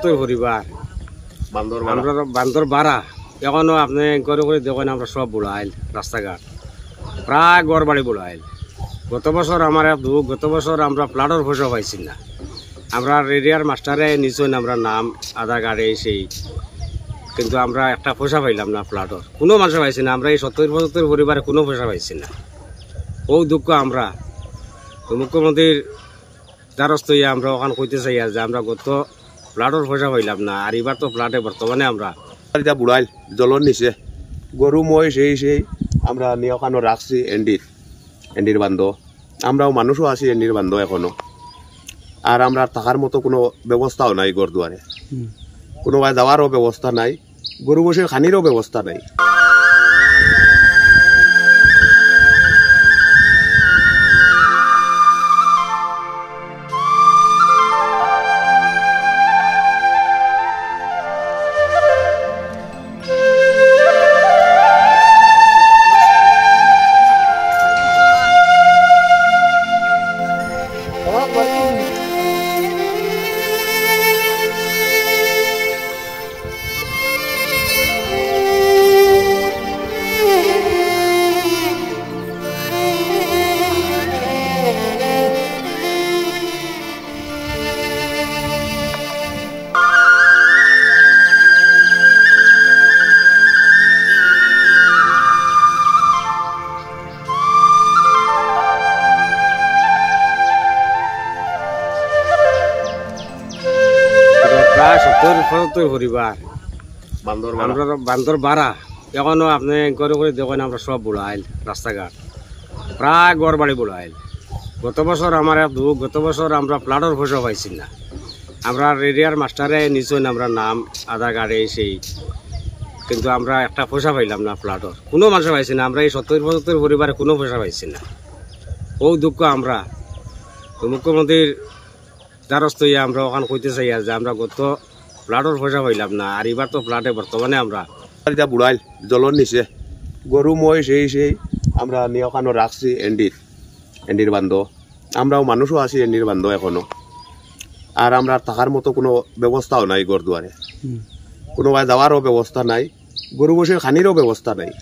75 পরিবার আমরা বান্দর বাড়া এখনো আপনি করে করে দেখেন আমরা সব বুড়াইল রাস্তাঘাট প্রায় গড় বাড়ি বুড়াইল। গত বছর আমার গত বছর আমরা প্লাটর পয়সা পাইছি না। আমরা এরিয়ার মাস্টারে নিচই আমরা নাম আধার কার্ডে সেই, কিন্তু আমরা একটা পয়সা পাইলাম না প্লাটর, কোনো মানুষ পাইছি না। আমরা এই 70-75 পরিবারে কোনো পয়সা পাইছি না। ও দুঃখ আমরা মুখ্যমন্ত্রীর দ্বারস্থ হইয়া আমরা ওখানে কইতে চাই যে আমরা গত প্লাটর পয়সা পাইলাম না, আর এবার তো প্লাটে বর্তমানে আমরা বুড়াইল জলর নিচে গরু মই সেই আমরা নিয়ে ওখানে রাখছি এন্ডির বান্ধ। আমরাও মানুষও আছি এন্ডির বান্ধ এখনো। আর আমরা থাকার মতো কোনো ব্যবস্থাও নাই, গরদুয়ারে কোনোভাবে যাওয়ারও ব্যবস্থা নাই, গরু বসে খানিরও ব্যবস্থা নাই। প্রায় 70-75 পরিবার আমরা বান্দর বাড়া এখনো আপনি করে করে দেখেন আমরা সব বুড়াইল রাস্তাঘাট প্রায় গড় বাড়ি বুড়াইল। গত বছর আমার গত বছর আমরা প্লাটর পয়সা পাইছি না। আমরা এরিয়ার মাস্টারে নিচই আমরা নাম আধার কার্ডে সেই, কিন্তু আমরা একটা পয়সা পাইলাম না প্লাটর, কোনো মানুষ পাইছি না। আমরা এই 70-75 পরিবারে কোনো পয়সা পাইছি না। ও দুঃখ আমরা মুখ্যমন্ত্রীর দ্বারস্থ হইয়া আমরা ওখানে কইতে চাই যে আমরা গত প্লাটর পয়সা পাইলাম না, আর এবার তো প্লাটে বর্তমানে আমরা বুড়াইল জলর নিচে গরু মই সেই আমরা নিয়ে ওখানে রাখছি এন্ডির বান্ধ। আমরাও মানুষও আছি এন্ডির বান্ধ এখনো। আর আমরা থাকার মতো কোনো ব্যবস্থাও নাই, গরদুয়ারে কোনোভাবে যাওয়ারও ব্যবস্থা নাই, গরু বসে খানিরও ব্যবস্থা নাই।